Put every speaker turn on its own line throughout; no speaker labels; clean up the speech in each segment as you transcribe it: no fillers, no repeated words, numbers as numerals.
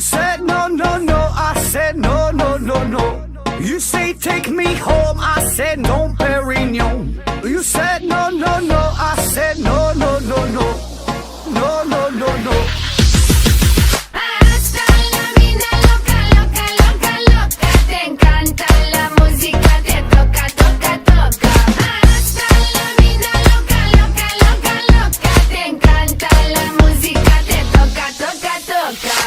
said no, no, no, I said no, no, no, no. You say take me home, I said no, Perignon. You said no, no, no, I said no, no, no, no. No, no, no, no.
Hasta la vida loca, loca, loca, loca. Te encanta la música, te toca, toca, toca. Hasta la vida loca, loca, loca, loca. Te encanta la música, te toca, toca, toca.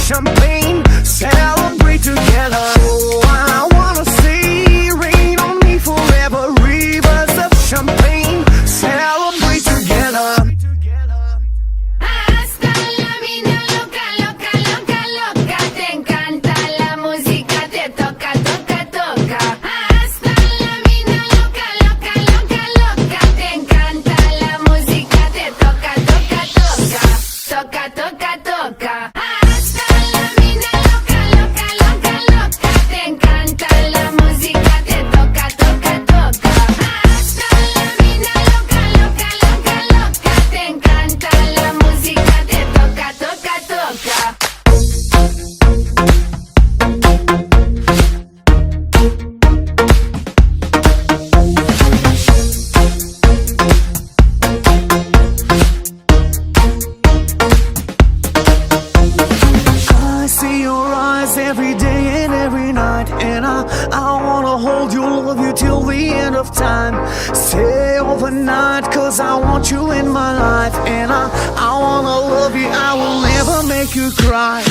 Champagne, celebrate together. Oh, I wanna see rain on me forever. Rivers of champagne, celebrate together.
Hasta la vida loca, loca, loca, loca. Te encanta la música, te toca, toca, toca. Hasta la vida loca, loca, loca, loca. Te encanta la música, te toca, toca, toca. Toca, toca, toca. Hasta la vida loca, loca, loca, loca. Te encanta la música, te toca, toca, toca. Hasta la vida loca, loca, loca, loca. Te encanta la música, te toca, toca, toca.
I see your eyes every day and every night, and I wanna hold you, love you till the end of time. Stay overnight, cause I want you in my life, and I wanna love you, I will never make you cry.